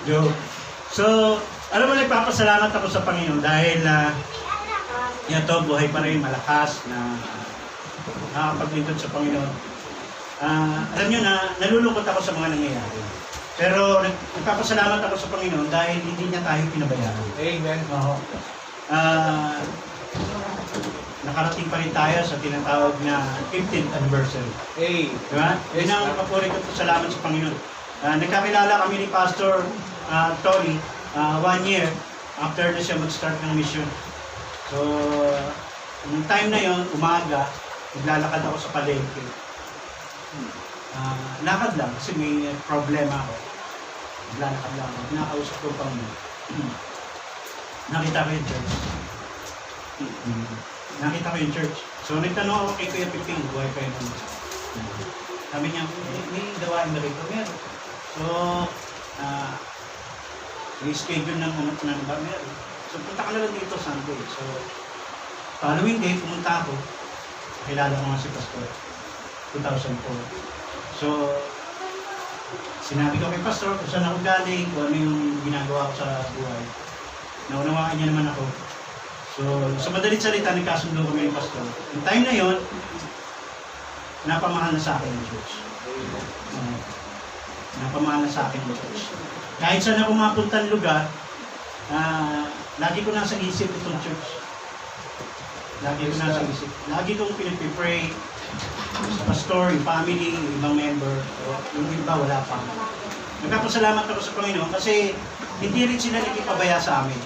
Joke. So, alam mo, nagpapasalamat ako sa Panginoon dahil yan to, buhay pa rin, malakas na nakakapaglingkod sa Panginoon. Alam nyo na, nalulungkot ako sa mga nangyayari. Pero nagpapasalamat ako sa Panginoon dahil hindi niya tayo pinabayaan. Amen. Oo. Nakarating pa rin tayo sa tinatawag na 15th anniversary. Diba? Yun ang papuri ko salamat sa Panginoon. Nagkakilala kami ni Pastor Tony 1 year after na siya mag-start ng mission. So, nung time na yon, umaga, naglalakad ako sa palengke. Lakad lang kasi may problema ako. Naglalakad lang ako. Nakausap ko pang nakita ko yung church. Nakita ko yung church. So, nagtanong ako kay Kuya Piping, buhay pa yun. Sabi niya, may gawain na rito. Meron. So, may schedule ng umat ng ba? Meron. So, punta ka na lang dito Sunday. So, following day, pumunta ako. Kilala ko nga si Pastor. 2004. So, sinabi ko kay Pastor kung saan ako galing, kung ano yung ginagawa ko sa buhay. Naunawaan niya naman ako. So, sa madalit salita, nagkasundo kami ng Pastor. Yung time na yon, napamahal na sa akin yung church. Napamahal na sa akin yung church. Kahit saan ako mapuntang lugar, lagi ko nasa isip itong church. Lagi ko nasa isip. Lagi kong pinag-pray sa pastor, yung family, yung ibang member. Yung iba, wala pa. Nagpapasalamat ako sa Panginoon kasi hindi rin sila nakipabaya sa amin.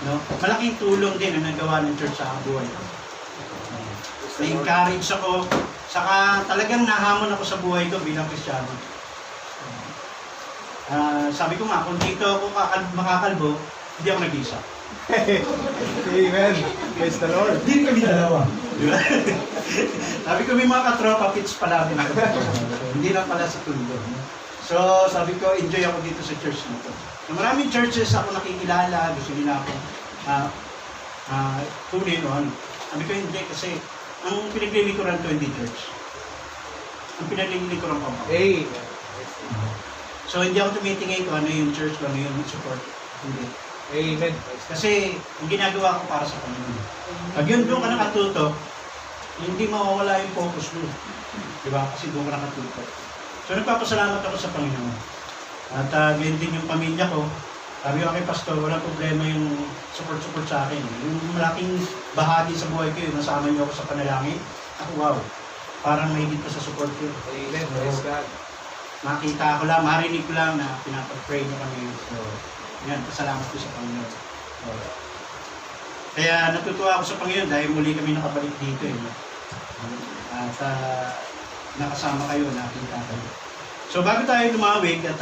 No? Malaking tulong din ang nagawa ng church sa buhay. Na-encourage ako, saka talagang nahamon ako sa buhay ko bilang Kristiyano. Sabi ko nga, kung dito ako makakalbo, hindi ako nag-isa. Amen. Praise the Lord. Hindi kami dalawa. Diba? Sabi ko, may mga katropa pits pala din ako. Hindi lang pala sa tundo. So, sabi ko, enjoy ako dito sa church na to. So, maraming churches ako nakikilala, gusto nila ako tunin o ano. Sabi ko, hindi kasi ang pinaglilikuran ko hindi church. Ang pinaglilikuran ko ako. So, hindi ako tumitingin kung ano yung church, kung ano yung support. Hindi. Amen. Kasi, ang ginagawa ko para sa Panginoon. Pag yun doon ka nakatuto, hindi mawawala yung focus doon. Diba? Kasi doon ka nakatuto. So, nagpapasalamat ako sa Panginoon. At ganyan din yung pamilya ko. Sabi ko kay Pastor, walang problema yung support sa akin. Yung malaking bahagi sa buhay ko, yung nasama niyo ako sa panalangin. Ako, wow. Parang mahigit pa sa support ko. Amen. Praise God. Makita ko lang, marinig ko lang na pinapag-pray niyo kami. So, yan, pasalamat ko sa Panginoon. So, kaya natutuwa ako sa Panginoon dahil muli kami nakabalik dito. At nakasama kayo, nakita kayo. So, bago tayo lumawig at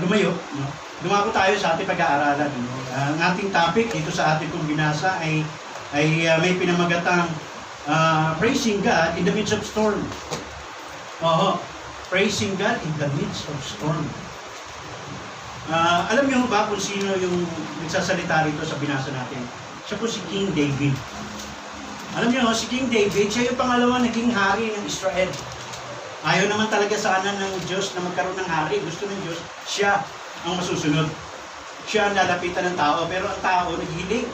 lumayo, no? Dumako tayo sa ating pag-aaralan. No? Ang ating topic dito sa ating kong binasa ay may pinamagatang praising God in the midst of storm. Praising God in the midst of storm. Alam niyo ba kung sino yung nagsasalita rito sa binasa natin? Siya po si King David. Alam niyo, si King David, siya yung pangalawang naging hari ng Israel. Ayaw naman talaga sana ng Diyos na magkaroon ng hari. Gusto ng Diyos, siya ang masusunod. Siya ang lalapitan ng tao, pero ang tao naghiling.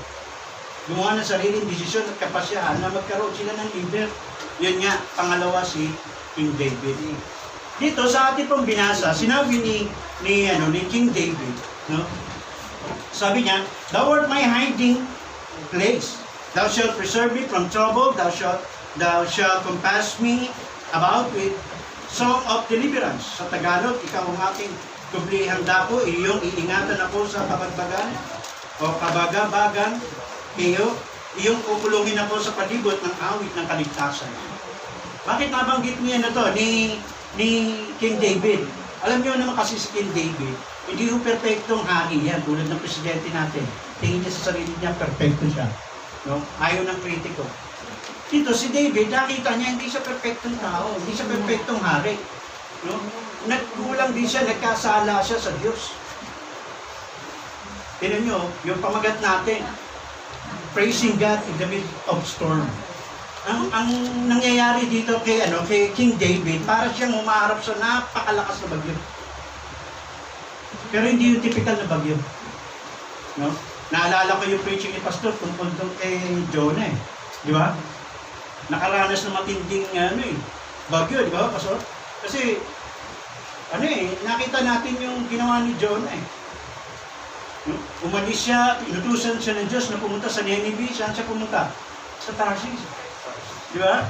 Gumawa ng sariling desisyon at kapasyahan na magkaroon sila ng leader. Yun nga, pangalawa si King David. Dito sa ating pong binasa, sinabi ni King David, no? Sabi niya, "Thou art my hiding place. Thou shalt preserve me from trouble. Thou shalt compass me about with song of deliverance." Sa Tagalog, ikaw ang aking kublihang dako, iyong iingatan ako sa kabagbagan o kabagabagan, iyong kukulungin ako sa palibot ng awit ng kaligtasan. Bakit nabanggit niya na to ni King David? Alam niyo naman kasi si King David, hindi yung perfectong hari yan, tulad ng presidente natin. Tingin niya sa sarili niya, perfecto siya. No? Ayaw ng kritiko. Dito si David, nakita niya hindi siya perfectong tao, hindi siya perfectong hari. No? Nagkulang din siya, nagkasala siya sa Diyos. Tignan niyo, yung pamagat natin, praising God in the midst of storm. Ang nangyayari dito kay King David, para siyang umaharap sa napakalakas na bagyo. Pero hindi yung typical na bagyo. No? Naalala ko yung preaching ni Pastor tungkol doon kay Jonah eh. Di ba? Nakaranas ng matinding bagyo, di ba, Pastor? Kasi, nakita natin yung ginawa ni Jonah eh. Umalis siya, inutusan siya ng Diyos na pumunta sa Nineveh. Saan siya pumunta? Sa Tarsis. Di ba?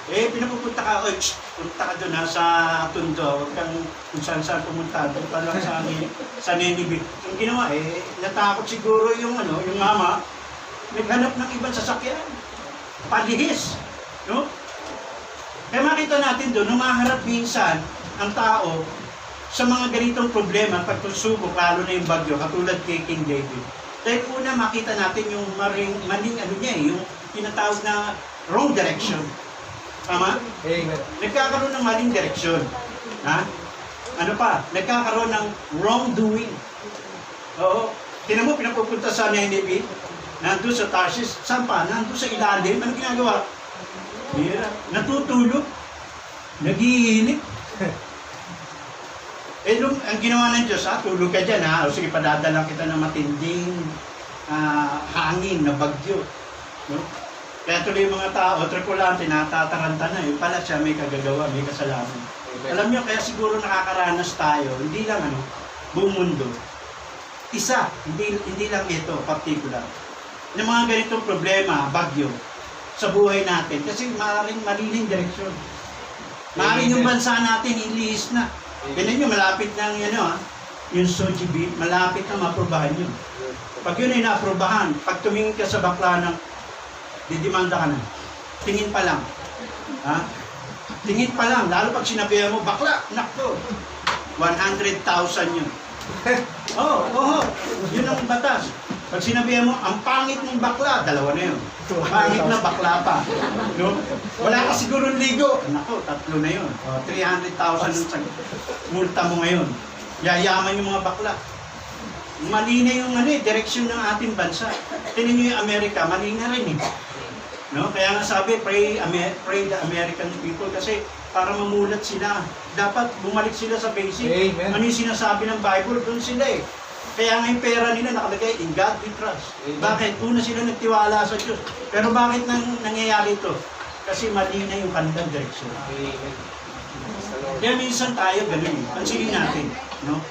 Pinapupunta ka, punta ka doon sa Tondo, huwag kang kung saan pumunta, doon ka lang sa Nineveh. Yung ginawa, natakot siguro yung mama, naghanap ng ibang sasakyan. Palihis. No? Kaya makita natin doon, humaharap minsan ang tao sa mga ganitong problema, pagtusubok, lalo na yung bagyo, katulad kay King David. Dahil una, makita natin yung maling yung tinatawag na wrong direction. Tama? Amen. Nagkakaroon ng maling direksyon. Ha? Ano pa? Nagkakaroon ng wrongdoing. Oo. Tinan mo, pinapupunta sa Nineveh, nandun sa Tarsis, saan pa? Nandun sa ilalim. Ano ginagawa? Natutulog. Nagiinip. Ang ginawa ng Diyos, tulog ka dyan, o sige, padadalang kita ng matinding hangin na bagyo. No? Kaya tuloy yung mga tao, tripulante, natataranta na, yung pala siya may kagagawa, may kasalanan. Amen. Alam niyo, kaya siguro nakakaranas tayo, hindi lang buong mundo. Isa, hindi lang ito, particular. Ng mga ganitong problema, bagyo, sa buhay natin, kasi maaaring maliling direksyon. Maaaring yung bansa natin, ilihis na. Ganun nyo, malapit na yung Sojibi, malapit na maprobahan yun. Pag yun ay naaprobahan, pag tumingin ka sa bakla ng didimanda ka na. Tingin pa lang. Ha? Tingin pa lang. Lalo pag sinabihan mo, bakla, nakto. 100,000 yun. Oo. Yun ang batas. Pag sinabihan mo, ang pangit ng bakla, dalawa na yun. Pangit na bakla pa. No? Wala ka siguro ligo. Nako, 3 na yun. 300,000 sa multa mo ngayon. Yayaman yung mga bakla. Mali na yung direksyon ng ating bansa. Tingnan nyo yung Amerika, mali na rin eh. No? Kaya nga sabi, pray the American people kasi para mamulat sila. Dapat bumalik sila sa basic. Amen. Ano yung sinasabi ng Bible, doon sila eh. Kaya nga yung pera nila nakalagay, in God we trust. Amen. Bakit? Una sila nagtiwala sa Diyos. Pero bakit nangyayari ito? Kasi mali na yung kanilang direksyon. Amen. Kaya minsan tayo ganun. Pansinin natin. No?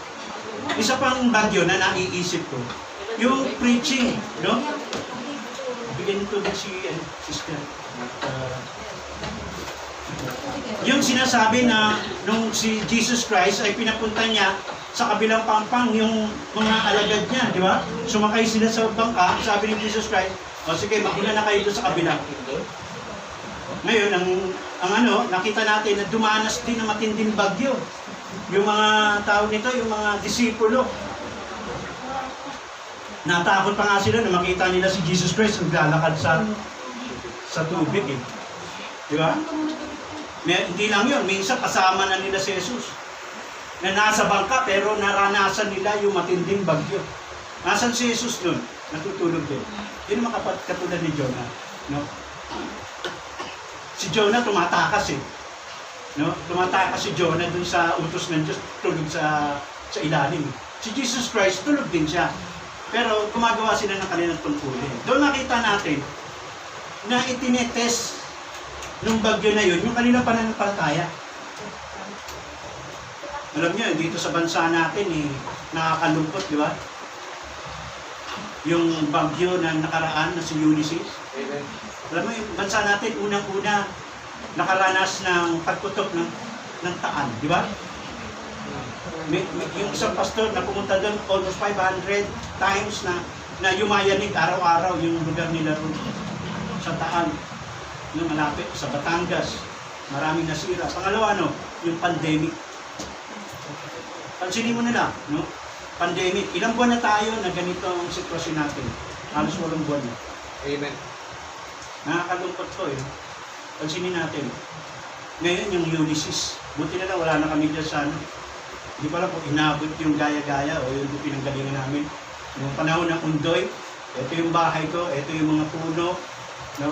Isa pang bagyo na naiisip ko, yung preaching. No? Bigyan nito din si sister. Yung sinasabi na nung si Jesus Christ ay pinapunta niya sa kabilang pampang yung mga alagad niya, di ba? Sumakay sila sa bangka, sabi ni Jesus Christ, sige, maguna na kayo doon sa kabila. Ngayon, nakita natin na dumanas din ng matinding bagyo. Yung mga tao nito, yung mga disipulo, natakot pa nga sila na makita nila si Jesus Christ naglalakad sa tubig eh. Di ba? Hindi lang yun, minsan kasama na nila si Jesus. Na nasa bangka pero naranasan nila yung matinding bagyo. Nasaan si Jesus doon? Natutulog din. Yun naman katulad ni Jonah. No? Si Jonah tumatakas eh. No? Tumatakas si Jonah doon sa utos ng Diyos, tulog sa ilalim. Si Jesus Christ, tulog din siya. Pero gumagawa sila ng kanilang tungkulin. Doon nakita natin na itinetest nung bagyo na yun, yung kanilang pananampalataya. Alam niyo, dito sa bansa natin, nakakalungkot, di ba? Yung bagyo na nakaraan na si Ulysses. Amen. Alam mo, yung bansa natin, unang-una, nakaranas ng pagputok ng taan, di ba? Yung isang pastor na pumunta doon almost 500 times na yumayanig araw-araw yung lugar nila ron sa taan, yung malapit sa Batangas, maraming nasira. Pangalawa, yung pandemic. Pansinin mo nila, pandemic. Ilang buwan na tayo na ganito ang sitwasyon natin? Halos 8 buwan na. Amen. Nakakalungkot ko eh. Pansinin natin. Ngayon yung Ulysses, buti na lang wala na kami dyan sa Hindi ko alam kung inabot yung gaya-gaya o yung pinanggalingan namin. Noong panahon ng Undoy, ito yung bahay ko, ito yung mga puno.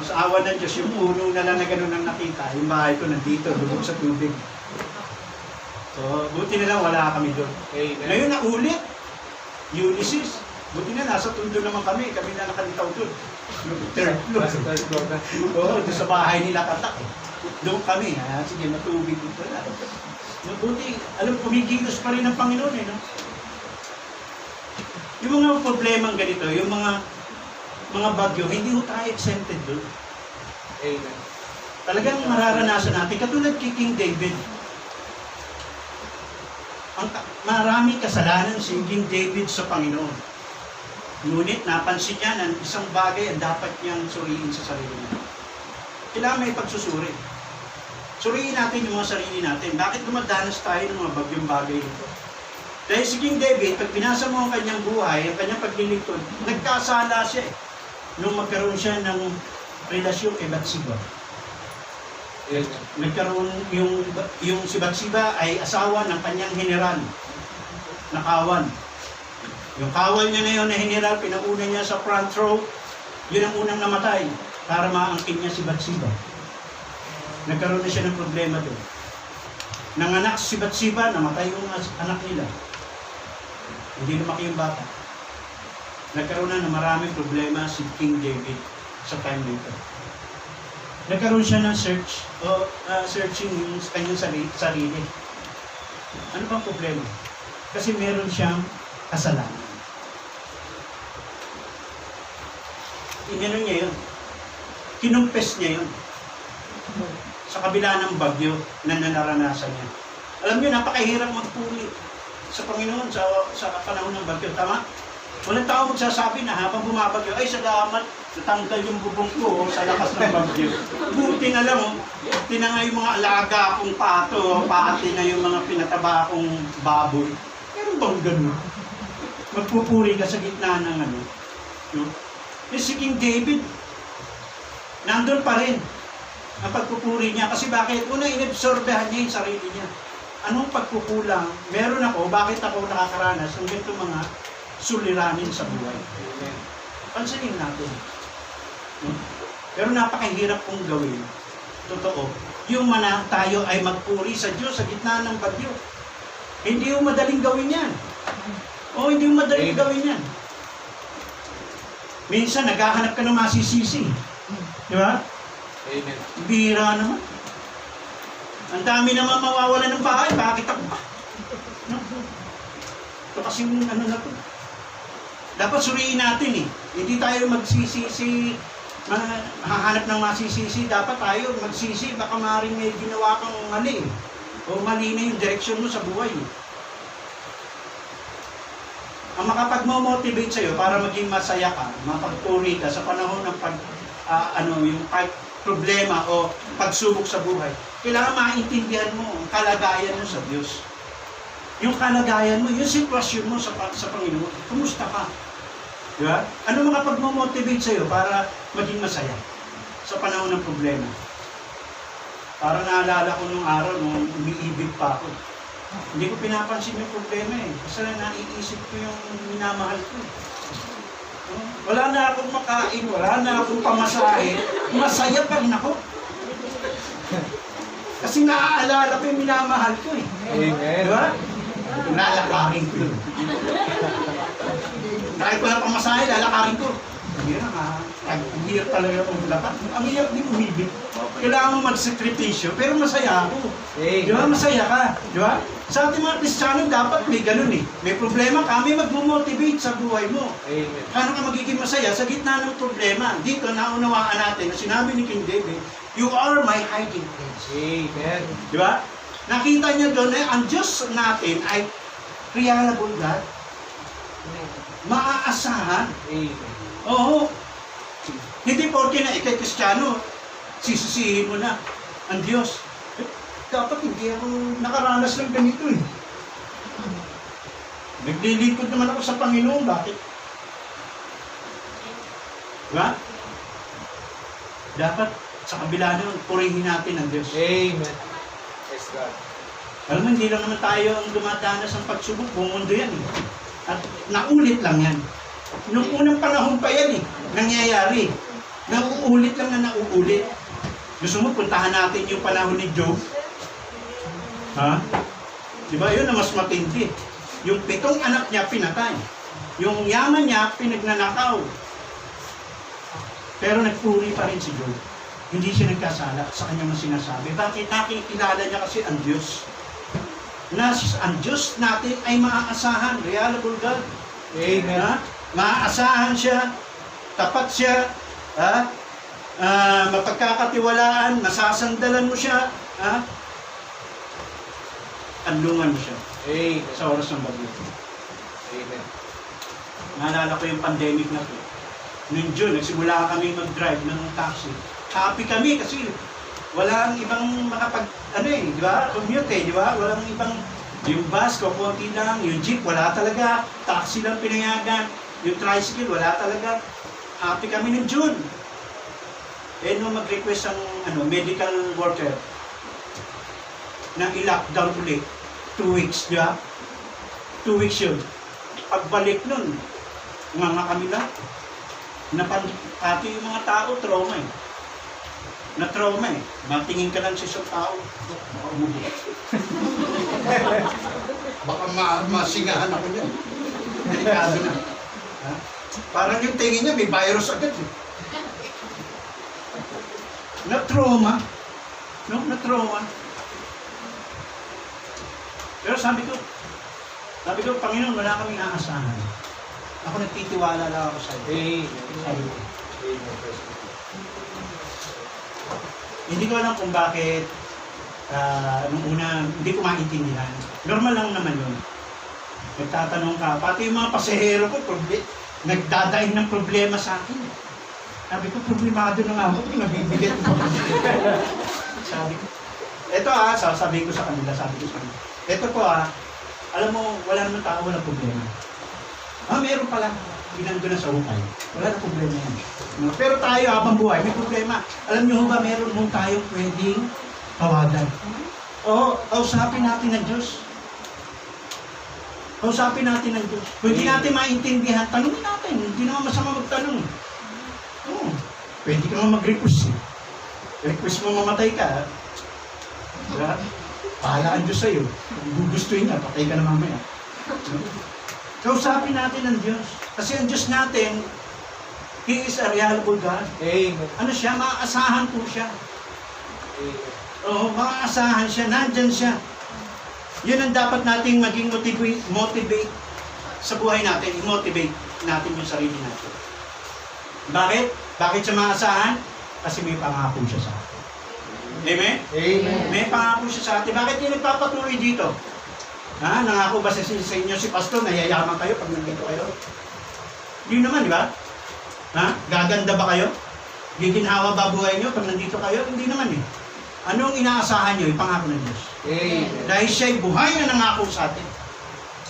Sa awa ng Diyos, yung puno na lang na gano'n ang nakita. Yung bahay ko nandito, lubog sa tubig. So, buti na lang wala kami doon. Amen. Ngayon na ulit. Ulysses. Buti na, nasa tundo naman kami na nakalitaw doon. Third floor. Nasa third floor na. Oo, doon sa bahay nila Katak. Doon kami, sige, matubig dito na. Buti, alam, kumikilos pa rin ang Panginoon eh, no? Yung mga problemang ganito, yung mga bagyo, hindi ho tayo exempted doon. Amen. Talagang mararanasan natin, katulad kay King David. Maraming kasalanan si King David sa Panginoon. Ngunit napansin niya na isang bagay ang dapat niyang suriin sa sarili niya. Kailangan may pagsusuri. Suriin natin yung mga sarili natin. Bakit dumadanas tayo ng mga bagyong bagay nito? Dahil si King David, pag binasa mo ang kanyang buhay, ang kanyang paglilingkod, nagkasala siya eh. Nung magkaroon siya ng relasyon kay Bathsheba. Amen. Nagkaroon yung si Bathsheba ay asawa ng kanyang general na kawan. Yung kawal niya na yun na general, pinauna niya sa front row, yun ang unang namatay para maangkin niya si Bathsheba. Nagkaroon na siya ng problema doon. Nanganak si Bathsheba, namatay yung anak nila. Hindi lumaki yung bata. Nagkaroon na ng maraming problema si King David sa time nito. Nagkaroon siya ng searching yung kanyang sarili. Ano bang problema? Kasi meron siyang kasalanan. Inano niya yun. Kinumpes niya yun. Sa kabila ng bagyo na naranasan niya. Alam niyo, napakahirap magpuri sa Panginoon sa panahon ng bagyo. Tama? Walang tao magsasabi na habang bumabagyo, ay salamat, natanggal yung bubong ko sa lakas ng bagyo. Buti na lang, tinangay yung mga alaga akong pato, pati na yung mga pinataba akong baboy. Meron bang ganun? Magpupuri ka sa gitna ng ano. No? Si King David, nandun pa rin ang pagpupuri niya. Kasi bakit? Una, inabsorbehan niya yung sarili niya. Anong pagkukulang? Meron ako, bakit ako nakakaranas ng ganito mga suliranin sa buhay? Pansinin natin. No? Pero napakahirap kong gawin. Totoo. Yung tayo ay magpuri sa Diyos sa gitna ng bagyo. Hindi yung madaling gawin yan. Hindi yung madaling gawin yan. Minsan, naghahanap ka ng masisisi. Di ba? Amen. Bira naman. Ang dami naman mawawala ng bahay. Bakit ako ba? No? Ito kasing ano na to. Dapat suriin natin eh. Hindi tayo magsisisi, hahanap ng masisisi. Dapat tayo magsisi. Baka maaaring may ginawa kang mali. O mali na yung direksyon mo sa buhay. Ang makapag-motivate sa'yo para maging masaya ka, mapagpuri ka sa panahon ng problema o pagsubok sa buhay, kailangan maintindihan mo ang kalagayan mo sa Diyos. Yung kalagayan mo, yung sitwasyon mo sa Panginoon, kumusta ka? Diba? Ano makapag-motivate sa'yo para maging masaya sa panahon ng problema? Para naalala ko nung araw nung umiibig pa ako. Hindi ko pinapansin yung problema eh. Kasi naiisip ko yung minamahal ko. Wala na akong makain, wala na akong pamasahe. Masaya pa rin ako. Kasi naaalala ko yung minamahal ko eh. Amen. Diba? Lalakarin ko yun. Kahit wala pamasahe, lalakarin ko. Ang hirap talaga kung lapat. Ang hirap din umibig. Kailangan mo magsakripisyo, pero masaya ako. Di ba? Masaya ka. Di ba? Sa ating mga Kristiyano, dapat may ganun eh. May problema, kami mag-motivate sa buhay mo. Amen. Paano ka magiging masaya sa gitna ng problema? Dito, naunawaan natin na sinabi ni King David, you are my hiding place. Amen. Di ba? Nakita niya doon eh, ang Diyos natin ay reliable God. Maaasahan. Amen. Oo. Hindi porke na ikay Kristiyano, sisisihin mo na ang Diyos. Dapat hindi ako nakaranas ng ganito eh. Naglilingkod naman ako sa Panginoon. Bakit? Diba? Dapat sa kabila nun, purihin natin ang Diyos. Amen. Yes, God. Alam mo, hindi lang naman tayo ang dumadanas ng pagsubok. Buong mundo yan eh. At naulit lang yan. Noong unang panahon pa yan eh, nangyayari. Nauulit lang na nauulit. Gusto mo, puntahan natin yung panahon ni Job? Ha? Diba yun na mas matindi? Yung 7 anak niya pinatay. Yung yaman niya, pinagnanakaw. Pero nagpuri pa rin si Job. Hindi siya nagkasala sa kanyang mga sinasabi. Bakit? Nakikilala niya kasi ang Diyos. Na ang Diyos natin ay maaasahan. Reliable God. Amen. Ha? Maaasahan siya. Tapat siya. Ha? Mapagkakatiwalaan. Masasandalan mo siya. Ha? Anlungan mo siya Amen. sa oras ng bagyo. Amen. Naalala ko yung pandemic na to. Noong June, nagsimula kami mag-drive ng taxi. Happy kami kasi walang ibang di ba? Commute di ba? Walang ibang, yung bus, konti lang, yung jeep, wala talaga. Taxi lang pinayagan. Yung tricycle, wala talaga. Happy kami noong June. Eh, nung mag-request ang medical worker na i-lockdown ulit, 2 weeks, di ba? 2 weeks yun. Pagbalik nun, mga kami lang. Pati yung mga tao, trauma eh. Na-trauma eh. Matingin ka lang sa isang tao. Baka umubo. Baka masingahan ako niyan. Delikado na. Ha? Parang yung tingin niya, may virus agad eh. Na-trauma. No? Na-trauma. Pero sabi ko, Panginoon, wala kaming aasahan. Ako nagtitiwala lang ako sa iyo. Amen. Sabi ko. Amen. Hindi ko alam kung bakit nung una, hindi ko maintindihan. Normal lang naman yun. Nagtatanong ka, pati yung mga pasahero ko, nagdadaing ng problema sa akin. Sabi ko, problemado na nga ako, nabibigat mo. Sabi ko, eto sasabihin ko sa kanila, eto po alam mo, wala naman tao, walang problema. Meron pala, ginando na sa hukay. Wala na problema yan. Pero tayo habang buhay, may problema. Alam niyo ba, meron mo tayong pwedeng tawagan. Oo, kausapin natin ng Diyos. Kausapin natin ng Diyos. Kung hindi natin maintindihan, tanungin natin. Hindi naman masama magtanong. Oo, pwede ka naman mag-request. Request mo mamatay ka. Diba? Pahala ang Diyos sa'yo. Kung gugustuhin niya, patay ka na mamaya. Kausapin natin ang Diyos. Kasi ang Diyos natin, He is a reliable God. Amen. Ano siya? Maaasahan po siya. Amen. Oo, maaasahan siya. Nandyan siya. Yun ang dapat nating maging motivate sa buhay natin. I-motivate natin yung sarili natin. Bakit? Bakit siya maaasahan? Kasi may pangako siya sa atin. Amen? Amen. May pangako siya sa atin. Bakit yung nagpapatuloy dito? Nangako ba sa inyo si Pastor, nayayaman kayo pag nandito kayo? Hindi naman, di ba? Gaganda ba kayo? Giginhawa ba buhay nyo pag nandito kayo? Hindi naman eh. Anong inaasahan nyo? Ipangako ng Diyos. Amen. Dahil siya'y buhay na nangako sa atin.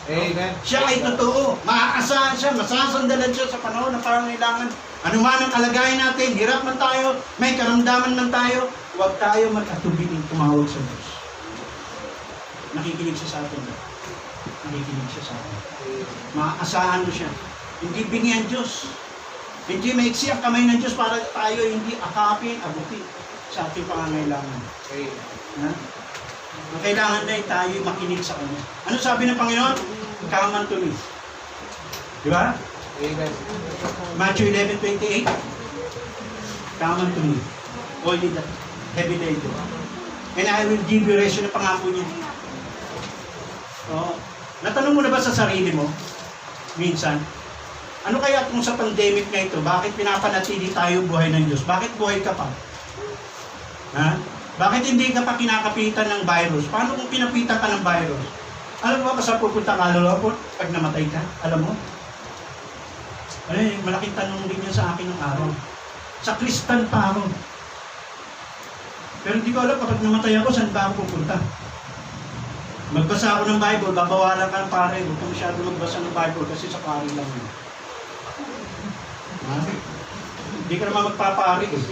Amen. Siya ay totoo. Maaasahan siya, masasandalan siya sa panahon ng pangangailangan. Ano man ang kalagayan natin, hirap man tayo, may karamdaman man tayo, huwag tayo mag-atubiling tumawag sa Diyos. Nakikinig siya sa atin. Nakikinig siya sa atin. Maaasahan mo siya. Hindi bingi ang Diyos. Hindi maiksi ang kamay ng Diyos para tayo hindi akapin, abutin sa ating pangangailangan. Amen. Ang kailangan na tayo makinig sa Kanya. Ano sabi ng Panginoon? Come unto me. Di ba? Amen. Matthew 11:28. Come unto me. All ye that heavy laden. And I will give you rest. Yun ang pangako niya. Natanong mo na ba sa sarili mo? Minsan, ano kaya kung sa pandemic na ito, bakit pinapanatili tayo buhay ng Diyos? Bakit buhay ka pa? Bakit hindi ka pa kinakapitan ng virus? Paano kung pinapitan ka ng virus? Alam mo ba sa pupunta ka, pag namatay ka? Alam mo? Malaking tanong din yan sa akin ng araw. Sa Kristan pa ako. Pero hindi ko alam kapag namatay ako, saan ba ako pupunta? Magbasa ako ng Bible, babawalan ka ng pare. Huwag ka masyado magbasa ng Bible kasi sa pare lang yun. Hindi ka naman magpapari eh.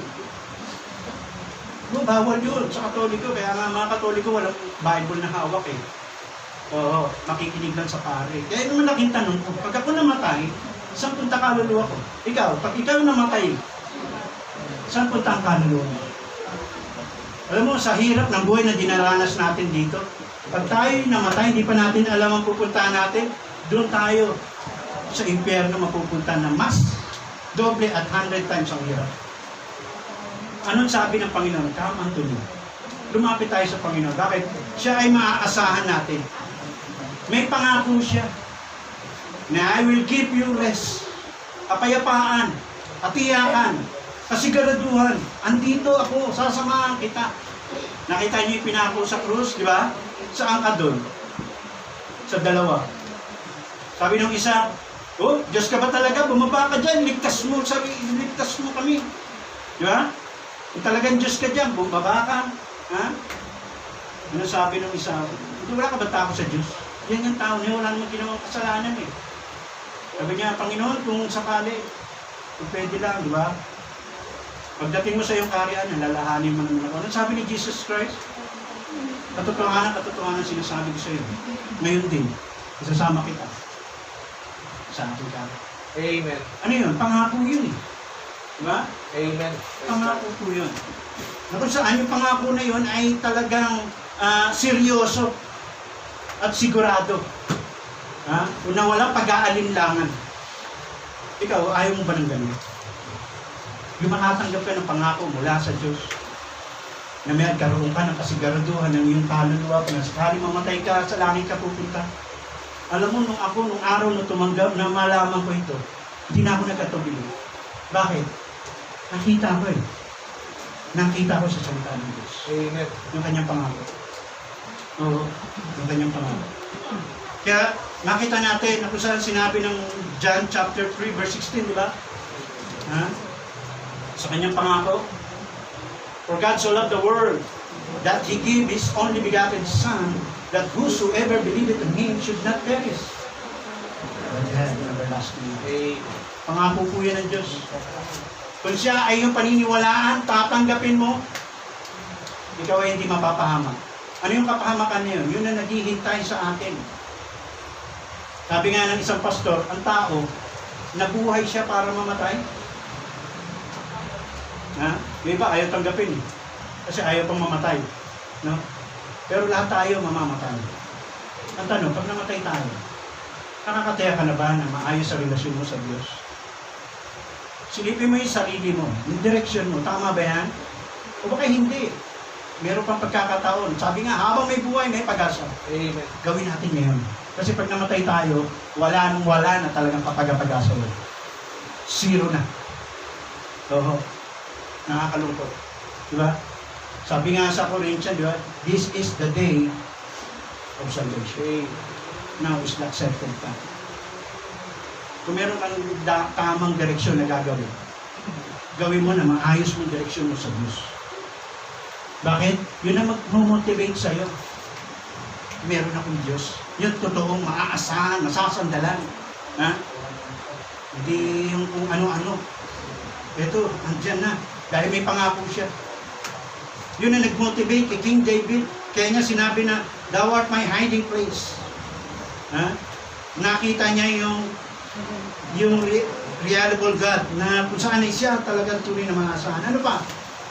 Bawal yun sa Katoliko. Kaya nga mga Katoliko walang Bible na hawak eh. Oo, makikinig lang sa pare. Kaya naman laking tanong ko, pag ako namatay, saan punta kaluluwa ko? Ikaw, pag ikaw namatay, saan punta ang kaluluwa mo? Alam mo, sa hirap ng buhay na dinaranas natin dito, pag tayo namatay, hindi pa natin alam ang pupuntahan natin, doon tayo sa impyerno mapupunta na mas doble at 100 times ang hirap. Anong sabi ng Panginoon? Come unto me. Lumapit tayo sa Panginoon. Bakit? Siya ay maaasahan natin. May pangako siya na I will give you rest, kapayapaan, katiyakan, kasiguraduhan. Andito ako, sasamahan kita. Nakita niyo yung pinako sa krus, di ba? Saan ka doon? Sa dalawa. Sabi ng isa, oh, Diyos ka ba talaga? Bumaba ka dyan, ligtas mo kami. Di ba? Kung talagang Diyos ka dyan, bumaba ka. Ha? Ano sabi ng isa? Wala ka ba takot sa Diyos? Yan yung tao niya, wala namang ginawang kasalanan eh. Sabi niya, Panginoon, kung sakali, kung pwede lang, di ba? Pagdating mo sa iyong kaharian, lalahanin mo naman ako. Ano sabi ni Jesus Christ? Katotohanan sinasabi ko sa iyo. Ngayon din, isasama kita sa ating kaharian. Amen. Ano yun? Pangako yun eh. Di ba? Amen. Pangako po yun. Na kung saan yung pangako na yun ay talagang seryoso at sigurado. Na walang pag-aalinlangan. Ikaw, ayaw mo ba ng ganun? Yung makatanggap ka ng pangako mula sa Diyos, na may karoon ka ng kasiguraduhan ng iyong kaluluwa, kung sakali mamatay ka, sa langit ka pupunta. Alam mo, nung araw na tumanggap, na malaman ko ito, hindi na ako nagkatubili. Bakit? Nakita ko eh. Nakita ko sa salita ng Diyos. Amen. Yung kanyang pangako. Oo, yung kanyang pangako. Kaya, nakita natin na kung saan sinabi ng John chapter 3, verse 16, di ba? Sa kanyang pangako, for God so loved the world that He gave His only begotten Son, that whosoever believeth in Him should not perish, but have everlasting life. Pangako po yan ng Diyos. Kung siya ay yung paniniwalaan, tatanggapin mo, ikaw ay hindi mapapahamak. Ano yung kapahamakan niya yun? Yun na naghihintay sa atin. Sabi nga ng isang pastor, ang tao, nabuhay siya para mamatay. Yung iba ayaw tanggapin eh. Kasi ayaw pang mamatay. No? Pero lahat tayo mamamatay. Ang tanong, pag namatay tayo, nakakataya ka na ba na maayos sa relasyon mo sa Diyos? Silipin mo yung sarili mo, yung direksyon mo, tama ba yan? O baka hindi. Meron pang pagkakataon. Sabi nga, habang may buhay, may pag-asa. Amen. Gawin natin ngayon. Kasi pag namatay tayo, wala na talagang kapag-asa yun. Zero na. Oo. Nakakalungkot. Diba? Sabi nga sa Corinthians, diba? This is the day of salvation. Now is the accepted time. Kung meron kang tamang direksyon na gagawin, gawin mo na maayos mo direksyon mo sa Diyos. Bakit? Yun ang mag-motivate sa'yo. Meron akong Diyos. Yun totoong maaasahan, masasandalan. Hindi yung kung ano-ano. Ito, andyan na. Dahil may pangako siya. Yun ang nag-motivate kay King David. Kaya niya sinabi na, Thou art my hiding place. Nakita niya yung reliable God na kung saan ay siya talagang tunay na maasahan. Ano pa?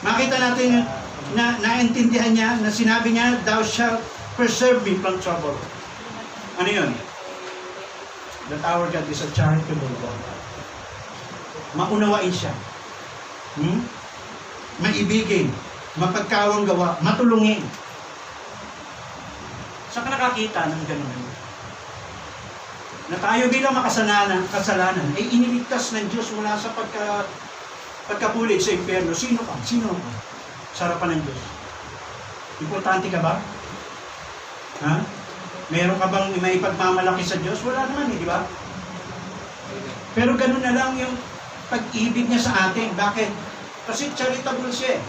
Makita natin na naintindihan niya, na sinabi niya, Thou shalt preserve me from trouble. Ano yun? That our God is a charitable God. Maunawain siya. Maibigin. Mapagkawang gawa. Matulungin. Saan ka nakakita ng gano'n? Na tayo bilang kasalanan ay iniligtas ng Diyos mula sa pagkapulit sa impyerno. Sino ka? Sino ka? Sa harapan ng Diyos. Importante ka ba? Meron ka bang may pagmamalaki sa Diyos? Wala naman di ba? Pero ganun na lang yung pag-ibig niya sa atin. Bakit? Kasi charitable siya.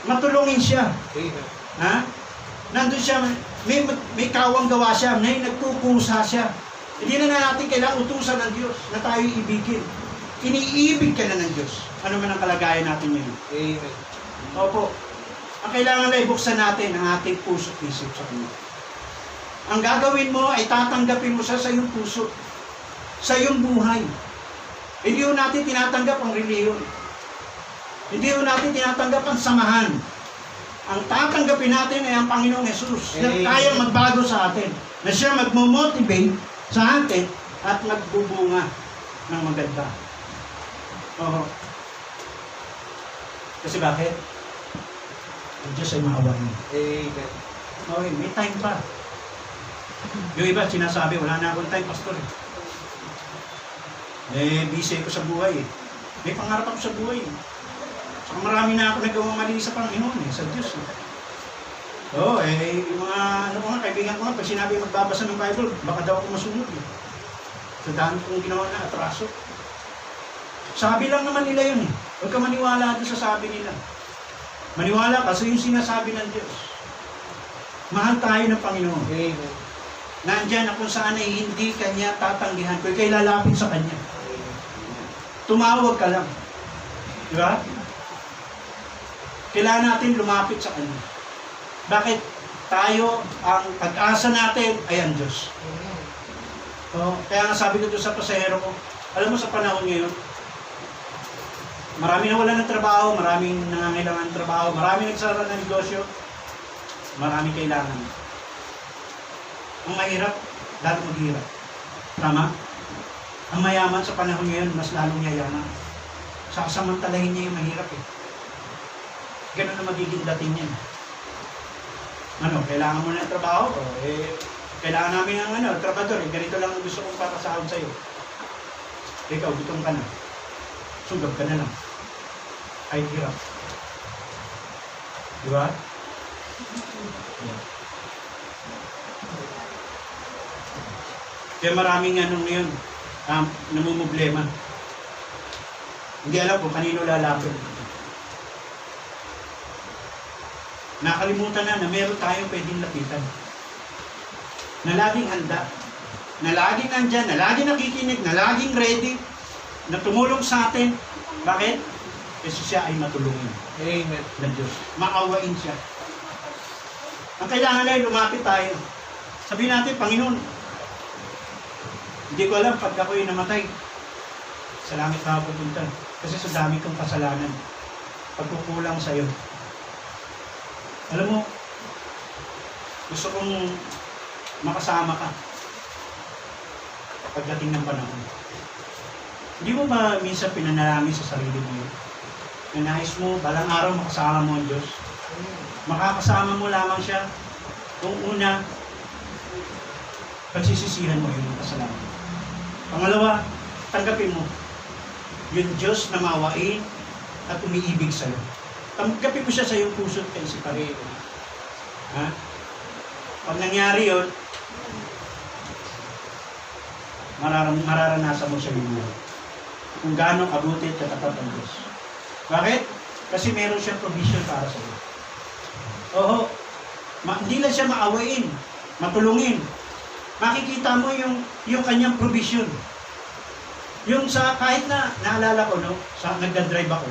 Matulungin siya. Nandun siya, may kawang gawa siya, may nagkukusa siya. Hindi na natin kailangan utusan ng Diyos na tayo ibigin. Iniibig ka na ng Diyos. Ano man ang kalagayan natin ngayon. Amen. Opo. Ang kailangan na ibuksan natin ang ating puso at isip sa Kanya. Ang gagawin mo ay tatanggapin mo siya sa iyong puso, sa iyong buhay. Hindi ho natin tinatanggap ang reliyon. Hindi ho natin tinatanggap ang samahan. Ang tatanggapin natin ay ang Panginoong Jesus na kayang magbago sa atin. Na siya magmo-motivate sa atin at magbubunga ng maganda. Oo. Kasi bakit? Ang Diyos ay maawain. Amen. Okay, may time pa. Yung iba sinasabi, wala na akong time, pastor. Busy ko sa buhay eh. May pangarap ako sa buhay eh. Saka marami na ako nagawang mali sa Panginoon eh, sa Diyos eh. Oo, yung mga, kaibigan ko nga, pag sinabi magbabasa ng Bible, baka daw ako masunod eh. Sa daan kong ginawa na atraso. Sabi lang naman nila yun eh. Huwag ka maniwala doon sa sabi nila. Maniwala kasi yung sinasabi ng Diyos. Mahal tayo ng Panginoon. Amen. Nandyan na kung saan ay hindi Kanya tatanggihan ko, ikay lalapit sa Kanya. Tumawag ka lang. Di ba? Kailangan natin lumapit sa Kanya. Bakit? Tayo, ang pag-asa natin ay ang Diyos. So, kaya nga sabi ko doon sa pasahero ko, alam mo sa panahon ngayon, marami na wala ng trabaho, maraming nangangailangan ng trabaho, maraming nagsara ng negosyo, maraming kailangan. Ang mahirap, lalo maghirap. Tama? Ang mayaman sa panahon ngayon, mas lalong yayaman. Sasamantalahin niya yung mahirap eh. Ganun na magiging dating niya. Ano, kailangan mo na ng trabaho? Kailangan namin ng trabador eh. Ganito lang ang gusto kong papasahod sa'yo. Ikaw, gutom ka na. Sugab ka na lang. Ay, hirap. Di ba? Kaya maraming ngayon, namumblema. Hindi alam kung kanino lalapit. Nakalimutan na meron tayong pwedeng lapitan. Na laging handa, na laging nandyan, na laging nakikinig, na laging ready, na tumulong sa atin. Bakit? Kasi siya ay matulungin. Amen. Ng Diyos. Maawain siya. Ang kailangan ay lumapit tayo. Sabihin natin, Panginoon, hindi ko alam pag ako'y namatay, sa langit na ako pupunta. Kasi sa dami kong kasalanan, pagkukulang sa iyo. Alam mo, gusto kong makasama ka pagdating ng panahon. Hindi mo ba minsan pinanalangin sa sarili mo yun? Na nais mo, balang araw makasama mo ang Diyos. Makakasama mo lamang siya kung una, pagsisisihan mo yung kasalanan. Pangalawa, tanggapin mo yung Diyos na maawain at umiibig sa'yo. Tanggapin mo siya sa iyong puso at kaisipan. Ha? Pag nangyari yun, mararanasan mo sa iyong buhay. Kung gaano kabuti at katapat ang Diyos. Bakit? Kasi meron siyang provision para sa iyo. Oo. Hindi lang siya maawain, matulungin. Makikita mo yung kanyang provision. Yung sa, kahit na, naalala ko, no, sa nagdadrive ako,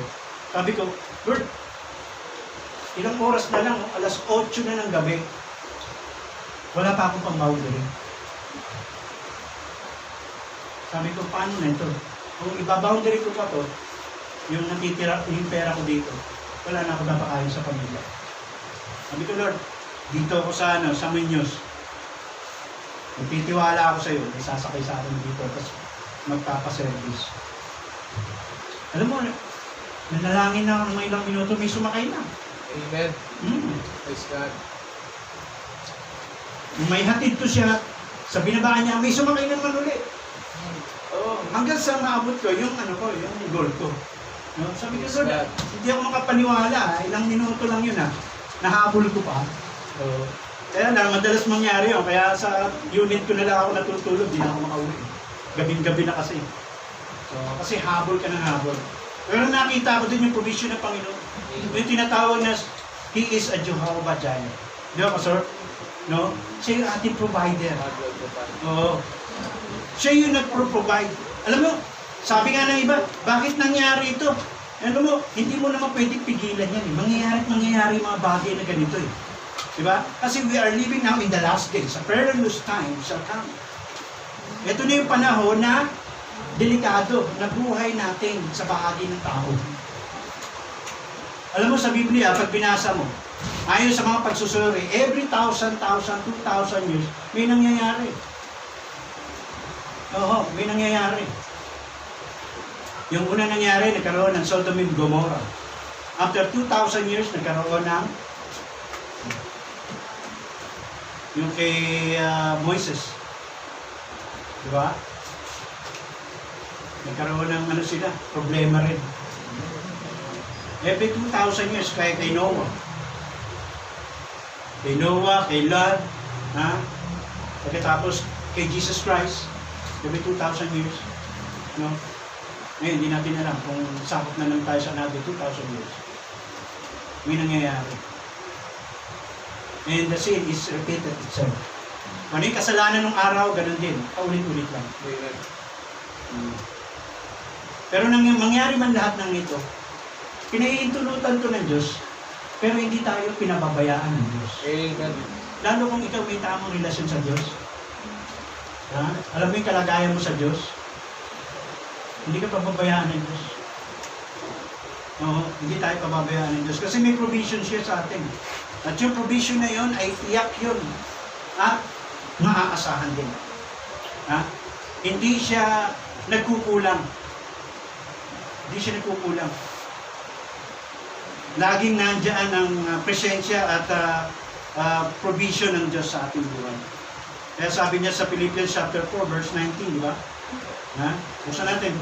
sabi ko, Lord, ilang oras na lang, alas 8 na ng gabi, wala pa akong pang-boundary. Sabi ko, paano na ito? Kung iba-boundary ko pa to, yung natitira, yung pera ko dito, wala na ako napakain sa pamilya. Sabi ko, Lord, dito ako sa, sa Muñoz. Magtitiwala ako sa iyo, may sasakay sa akin dito, tapos magpapaservice. Alam mo, nanalangin na ako ng ilang minuto, may sumakay na. Amen. Praise God. May hatid ko siya, sa binabaan niya, may sumakay na naman ulit. Hanggang sa maabot ko, yung goal ko. No? Sabi ko, Lord, hindi ako makapaniwala, ilang minuto lang yun nahabol ko pa. Kaya lang, madalas mangyari yun. Kaya sa unit ko na lang ako natutulog, di na ako makauwi. Gabing-gabi na kasi. So, kasi habol ka ng habol. Pero nakita ko din yung provision ng Panginoon. Yung tinatawag na, He is a Jehovah Jireh. Di ba, Pastor? No? Siya yung ating provider. Oo. Siya yung nag-provide. Alam mo, sabi nga ng iba, bakit nangyari ito? Alam mo, hindi mo naman pwedeng pigilan yan. Mangyayari mga bagay na ganito eh. Diba? Kasi we are living now in the last days. A perilous time shall come. Ito na yung panahon na delikado na buhay natin sa bahagi ng tao. Alam mo sa Biblia, pag binasa mo, ayon sa mga pagsusuri, every 1,000, 2,000 years, may nangyayari. Oo, may nangyayari. Yung una nangyari, nagkaroon ng Sodom and Gomorrah. After 2,000 years, nagkaroon ng yung kay Moises. Diba? Nagkaroon ng ano sila, problema rin. Every 2,000 years, kaya kay Noah. Kay Noah, kay Lot, ha? Pagkatapos kay Jesus Christ, every 2,000 years. No? Ngayon, hindi natin alam kung sakot na lang tayo sa another 2,000 years. May nangyayari. And the sin is repeated itself. Ano yung kasalanan ng araw, ganun din. Paulit-ulit lang. Pero nang mangyari man lahat ng ito, pinahihintulutan to ng Diyos, pero hindi tayo pinababayaan ng Diyos. Amen. Lalo kung ikaw may tamang relasyon sa Diyos. Ha? Alam mo yung kalagayan mo sa Diyos? Hindi ka pababayaan ng Diyos. Oo, hindi tayo pababayaan ng Diyos. Kasi may provision siya sa atin. At yung provision na yun ay tiyak yun. At maaasahan din. Ha? Hindi siya nagkukulang. Hindi siya nagkukulang. Laging nandiyan ang presensya at provision ng Diyos sa ating buhay. Kaya sabi niya sa Philippians chapter 4 verse 19, di ba? Ha? Buksan natin.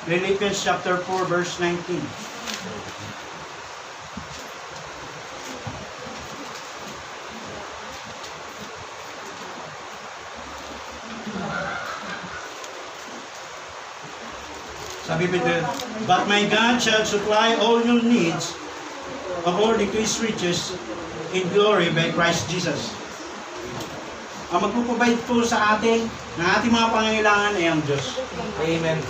Philippians chapter 4 verse 19. Sabi dito, but my God shall supply all your needs according to His riches in glory by Christ Jesus. Ang magpuprovide po sa atin ng ating mga pangangailangan ay ang Diyos. Amen.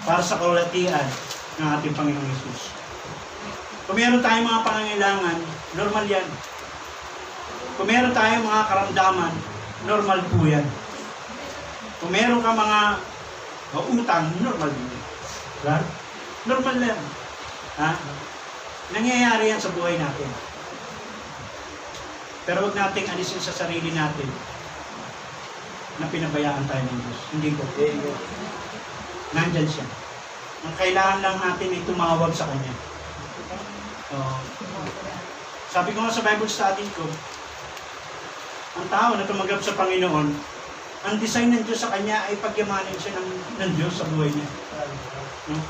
Para sa kaulatian ng ating Panginoong Yesus. Kung meron tayong mga pangangailangan, normal yan. Kung meron tayong mga karamdaman, normal po yan. Kung meron ka mga utang, normal din. Right? Normal lang. Ha? Nangyayari yan sa buhay natin. Pero huwag nating alisin sa sarili natin na pinabayaan tayo ng Diyos. Hindi ko. Nandyan siya. Ang kailangan lang natin ay tumawag sa Kanya. Sabi ko nga sa Bible study ko, ang tao na tumanggap sa Panginoon, ang design ng Diyos sa kanya ay pagyamanin siya ng Diyos sa buhay niya. No?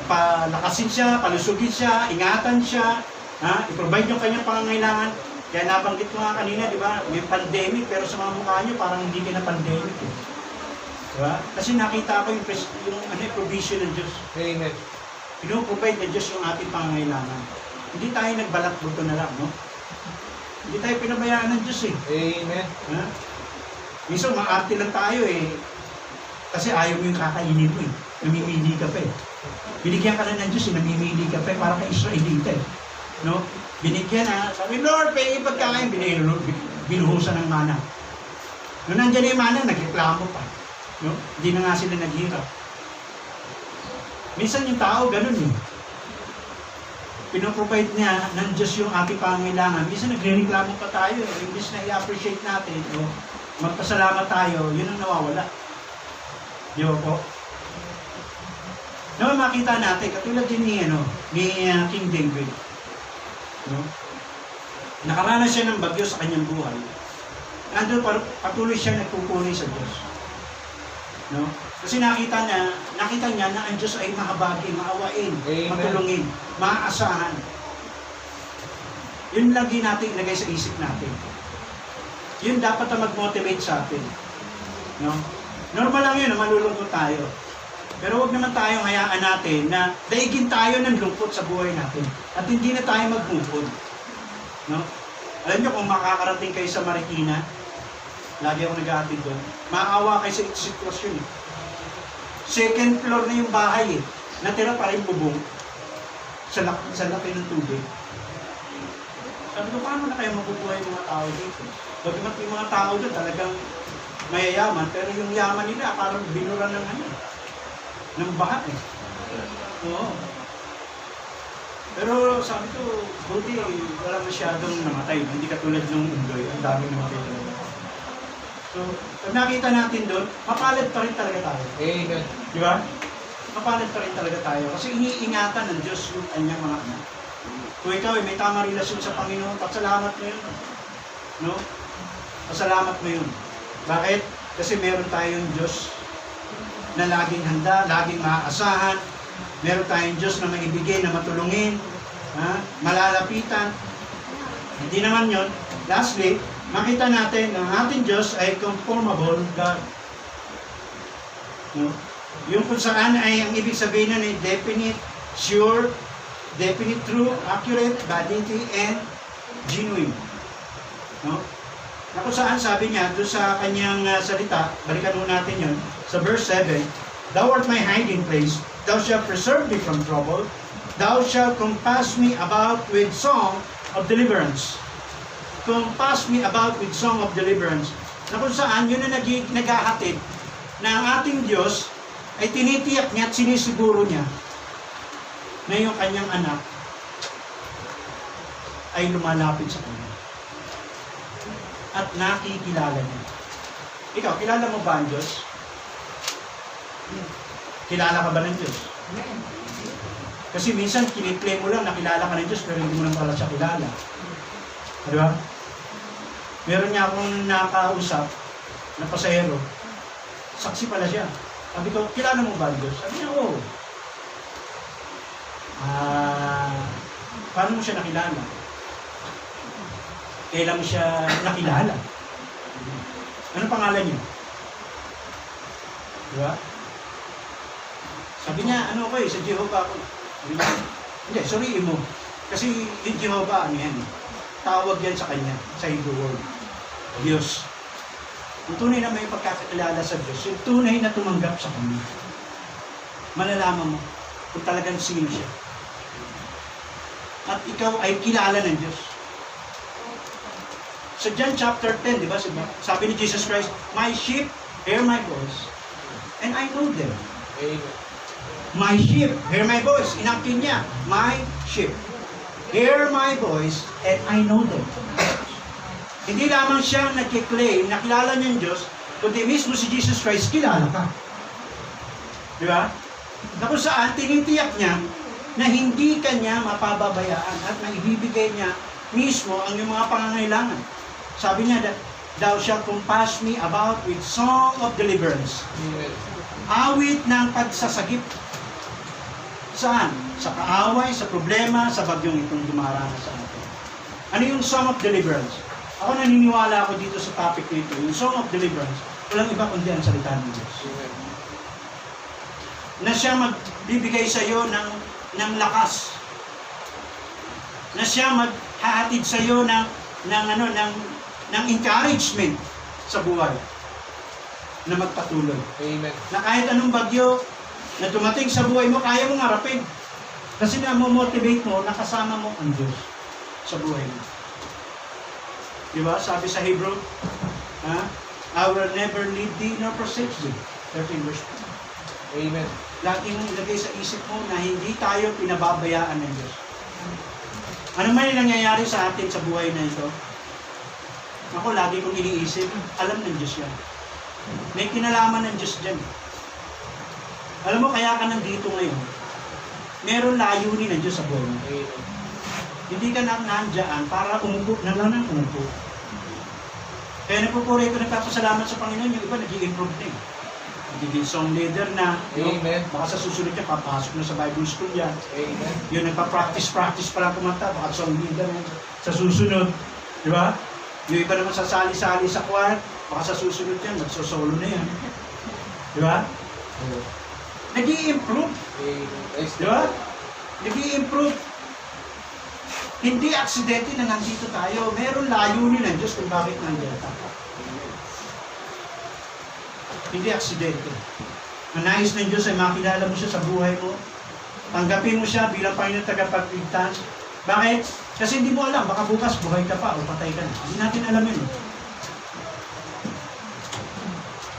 Palakasin siya, palusugin siya, ingatan siya, i-provide yung kanyang pangangailangan. Kaya nabanggit ko nga kanina, di ba? May pandemic, pero sa mga mukha niyo parang hindi ka na pandemic. Eh. Diba? Kasi nakita ko yung provision ng Diyos. Amen. Pinuprovide ng Diyos yung ating pangangailangan. Hindi tayo nagbalat buto na lang, no? Hindi tayo pinabayaan ng Diyos eh. Amen. Ha? Minsan, maarte lang tayo eh. Kasi ayaw mo yung kakainin mo eh. Namimili ka pa eh. Binigyan ka na ng Diyos eh, namimili ka pa eh. Para kay Israelita eh. No? Binigyan na, sabi, Lord, pay pagkain. Binuhusan ng mana. Nung nandiyan yung mana, nagreklamo pa. No? Hindi na nga sila naghirap. Minsan yung tao, ganun eh. Pinoprovide niya ng Diyos yung ating pangangailangan. Minsan nagre-reklamo pa tayo. Imbis na i-appreciate natin, o magpasalamat tayo, yun ang nawawala. Di ba po? No, makita natin, katulad din ni King David. No? Nakaranas siya ng bagyo sa kanyang buhay. Nandun patuloy siya nagpupuri sa Diyos. No? Kasi nakita niya na ang Diyos ay mahabagi, maawain, Amen. matulungin, maaasahan. Yun lagi natin ilagay sa isip natin. Yun dapat na mag-motivate sa atin. No? Normal lang yun, malulungkot tayo. Pero huwag naman tayong hayaan natin na daigin tayo ng lungkot sa buhay natin. At hindi na tayo mag-move on. No? Alam niyo kung makakarating kayo sa Marikina, lagi ako nag-aatid doon, maawa kayo sa sitwasyon eh. Second floor na yung bahay eh. Natira pa rin bubong sa laki ng tubig. Sabi ko, paano na kayo mabubuhay mga tao dito? Bagamat yung mga tao doon talagang mayayaman, pero yung yaman nila parang binura ng ano, ng baha eh. Oo. Pero sabi ko, buti wala masyadong namatay. Hindi katulad nung Undoy, ang daming namatay talaga. So, pag nakita natin doon, mapalad pa rin talaga tayo. Amen. Di ba? Mapalad pa rin talaga tayo. Kasi iniingatan ng Diyos yung kanyang mga anak. Kung ikaw ay may tamang relasyon sa Panginoon, pasalamat mo yun. No? Pasalamat mo yun. Bakit? Kasi meron tayong Diyos na laging handa, laging maaasahan. Meron tayong Diyos na maibigay, na matulungin, malalapitan. Hindi naman yun. Lastly, makita natin na ang ating Diyos ay conformable God. No? Yung kung saan ay ang ibig sabihin nun ay definite, sure, definite, true, accurate, validity, and genuine. No? Na kung saan sabi niya, doon sa kanyang salita, balikan mo natin yun, sa verse 7, Thou art my hiding place, Thou shalt preserve me from trouble, Thou shalt compass me about with song of deliverance. Compass me about with song of deliverance. Na kung saan, yun na naghahatid na ang ating Diyos ay tinitiyak niya at sinisiguro niya na yung kanyang anak ay lumalapit sa kanya. At nakikilala niya. Ikaw, kilala mo ba ang Diyos? Kilala ka ba ng Diyos? Kasi minsan, kiniplay mo lang, nakilala ka ng Diyos, pero hindi mo lang pala siya kilala. Di ba? Meron niya akong nakausap na pasahero. Saksi pala siya. Sabi ko, kilala mo ba ang Diyos? Sabi niya, oo. Paano mo siya nakilala? Kailan mo siya nakilala? Ano pangalan niya? Di ba? Sabi niya, ano ko eh, sa Jehovah ako. Sabi niya, hindi, suriin mo. Kasi yung Jehovah, ano yan, tawag yan sa kanya, sa Hebrew word. Diyos. Yung tunay na may pagkakakilala sa Diyos, yung tunay na tumanggap sa kanya. Malalaman mo kung talagang sino siya. At ikaw ay kilala ng Diyos. Sa John chapter 10, di ba? Sabi ni Jesus Christ, My sheep hear my voice, and I know them. Amen. My sheep hear my voice. Inangkin niya, my sheep hear my voice, and I know them. Hindi lamang siya nagkiklaim na kilala niya ang Diyos, kundi mismo si Jesus Christ, kilala ka. Di ba? Na kung saan, tinitiyak niya na hindi kanya mapababayaan at maibibigay niya mismo ang iyong mga pangangailangan. Sabi niya, Thou shalt compass me about with song of deliverance. Amen. Awit ng pagsasagip. Saan? Sa kaaway, sa problema, sa bagyong itong dumaranas sa atin. Ano yung song of deliverance? Ako naniniwala ako dito sa topic nito. Yung song of deliverance, walang iba kundi ang salita ng Diyos. Amen. Na siya magbibigay sa iyo ng lakas. Na siya maghahatid sa iyo ng encouragement sa buhay. Na magpatuloy. Amen. Na kahit anong bagyo na dumating sa buhay mo, kaya mong harapin. Kasi na-motivate mo, nakasama mo ang Diyos sa buhay mo. Diba? Sabi sa Hebrew, I will never leave thee nor forsake thee. 13 verse 2. Amen. Lagi mong ilagay sa isip mo na hindi tayo pinababayaan ng Diyos. Ano man yung nangyayari sa atin sa buhay na ito? Ako, lagi kong iniisip, alam ng Diyos yan. May kinalaman ng Diyos dyan. Alam mo, kaya ka nandito ngayon. Meron layunin ng Diyos sa buhay mo. Amen. Hindi ka nandiyan para umupo na lang ng umupo. Kaya nagpupuri ko, nagpapasalamat sa Panginoon, yung iba nag-i-improve na eh. Nagiging song leader na. Amen. Baka sa susunod niya, papasok na sa Bible school yan. Amen. Yung nagpa-practice pa lang kumanta, baka song leader na sa susunod. Di ba? Yung iba naman sasali-sali sa choir, baka sa susunod yan, magsosolo na yan. Di ba? Nag-i-improve. Amen. Di ba? Nag-i-improve. Hindi aksidente na nandito tayo. Meron layunin ng Diyos kung bakit nandito. Hindi aksidente. Ang nais ng Diyos ay makilala mo siya sa buhay mo. Tanggapin mo siya bilang Panginoon tagapagligtas. Bakit? Kasi hindi mo alam, baka bukas buhay ka pa o patay ka na. Hindi natin alam yun.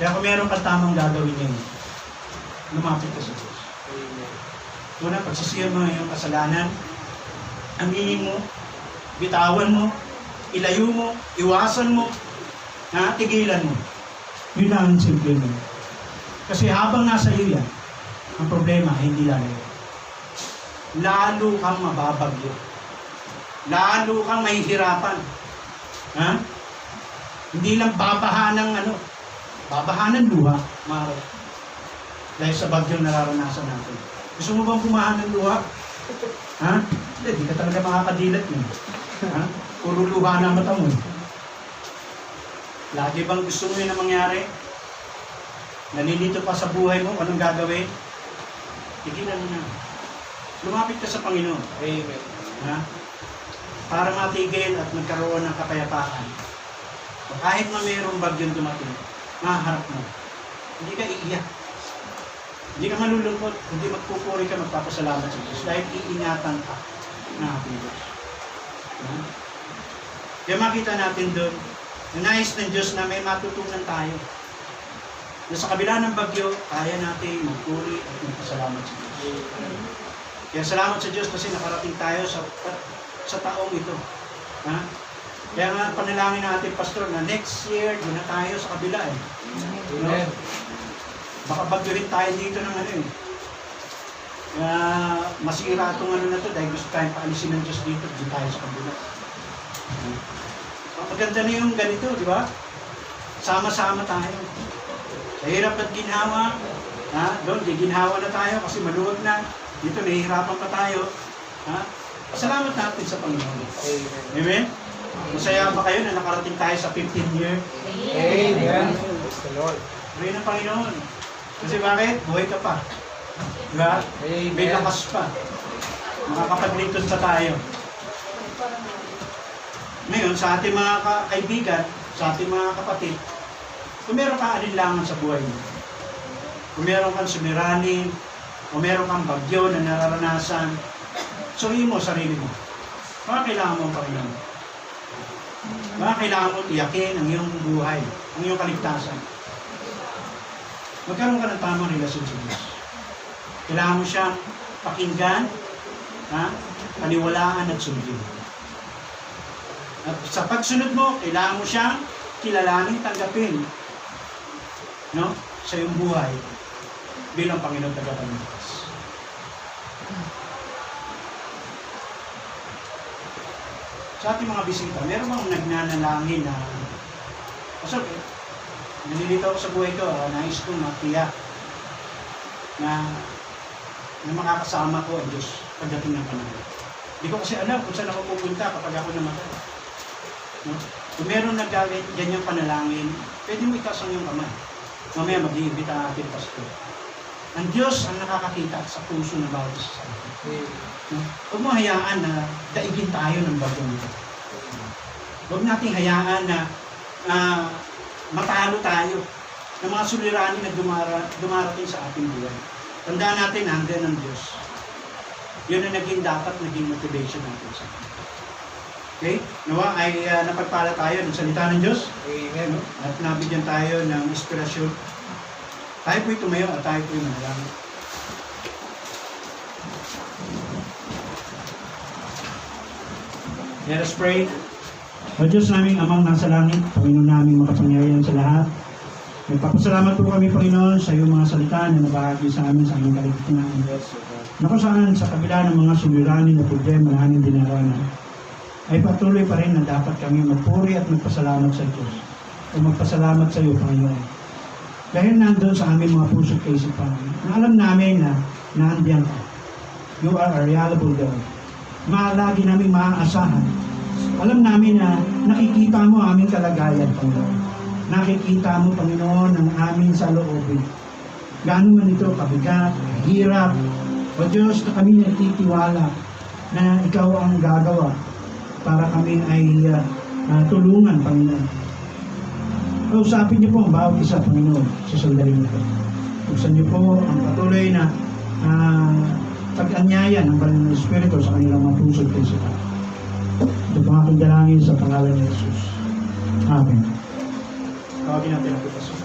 Kaya kung meron kang tamang gagawin ngayon, lumapit ka sa Diyos. Amen. Una, pagsisiyan mo yung kasalanan, aminin mo, bitawan mo, ilayo mo, iwasan mo, tigilan mo. Yun lang ang simple mo. Kasi habang nasa iyo yan, ang problema ay hindi lalayo. Lalo kang mababagyo. Lalo kang mahihirapan. Hindi lang babaha ng babaha ng luha, maro. Dahil sa bagyong nararanasan natin. Gusto mo bang bumahan ng luha? Hindi ka talaga makakadilat mo. Puro luha na mata mo. Lagi bang gusto mo yun na mangyari? Nalilito pa sa buhay mo, anong gagawin? Tigilan mo na. Lumapit ka sa Panginoon. Amen. Para matigil at magkaroon ng kapayapaan. Kahit na mayroong bagyong dumating, maharap mo. Hindi ka iiyak. Hindi ka malulungkot, hindi magpupuri ka, magpapasalamat sa Diyos dahil iingatan ka ng ating Diyos. Kaya makita natin doon, na nais ng Diyos na may matutunan tayo. Na sa kabila ng bagyo, kaya natin magpuri at magpasalamat sa Diyos. Kaya salamat sa Diyos kasi nakarating tayo sa taong ito. Kaya nga panalangin natin, Pastor, na next year, doon na tayo sa kabila Amen. Baka bagyohin tayo dito ng masira itong na to dahil gusto tayong paalisin ng Diyos dito, doon tayo sa kabila. Maganda na yung ganito, di ba? Sama-sama tayo. Sa hirap at ginhawa, doon, di ginhawa na tayo kasi maluwag na. Dito, nahihirapan pa tayo. Pasalamat natin sa Panginoon. Amen. Amen? Masaya ba kayo na nakarating tayo sa 15th year? Amen. Praise the Lord. Pray ng Panginoon. Kasi bakit? Buhay ka pa. Diba? Amen. May lakas pa. Makakapagligtas pa tayo. Ngayon, sa ating mga kaibigan, sa ating mga kapatid, kung meron kang alinlangan sa buhay mo, kung meron kang sumiranin, kung meron kang bagyo na nararanasan, suriin mo sarili mo. Baka kailangan mo ang Panginoon. Baka kailangan mo tiyakin ang iyong buhay, ang iyong kaligtasan. Magkaroon ka ng tamang relasyon sa Diyos. Kailangan mo siyang pakinggan, paniwalaan at sundin. At sa pagsunod mo, kailangan mo siyang kilalanin, tanggapin, sa iyong buhay bilang Panginoon tagapagligtas. Sa ating mga bisita, meron bang nagnanalangin na Pastor, nalilito ako sa buhay ko, nais kong matiyak na makakasama ko ang Diyos pagdating ng panahon. Hindi ko kasi alam kung saan ako pupunta kapag ako namatay. Kung meron ganyang panalangin, pwede mo itaas ang iyong kamay. Mamaya mag-iimbita ang ating pastor. Ang Diyos ang nakakakita sa puso ng bawat isa sa atin. Huwag mo hayaan na daigin tayo ng bagyong ito. Huwag nating hayaan na matalo tayo ng mga suliranin na dumarating sa ating buhay. Tandaan natin, nandiyan ang Diyos. Yun ang naging motivation natin sa atin. Okay? Nawa ay napagpala tayo ng salita ng Diyos. Amen. At nabigyan tayo ng inspirasyon. Tayo po'y tumayo at tayo po'y manalangin. Let us pray. O Diyos naming amang nasa langit, Panginoon naming makapangyarihan sa lahat. Nagpapasalamat po kami, Panginoon, sa iyong mga salita na nabahagi sa amin sa aming kaligtasan. Na kung saan sa kabila ng mga suliranin na problema na aming dinaranan, ay patuloy pa rin na dapat kami magpuri at magpasalamat sa Diyos. O magpasalamat sa iyo, Panginoon. Dahil nandun sa aming mga puso at kaisipan, na alam namin na naandiyan ka. You are a reliable God. Lagi namin maaasahan. Alam namin na nakikita mo aming kalagayan, Panginoon. Nakikita mo, Panginoon, ang aming saloobin. Gaano man ito kabigat, hirap. O Diyos, na kami nagtitiwala na ikaw ang gagawa para kami ay tulungan, Panginoon. Kausapin niyo po ang bawat isa, Panginoon, sa sandaling ito. Buksan niyo po ang patuloy na pag-anyaya ng Banal na Espiritu sa kanilang mga puso at isipan. Ito po ang aking dalangin sa pangalan ni Jesus. Amen. Tawagin natin ang Pastor.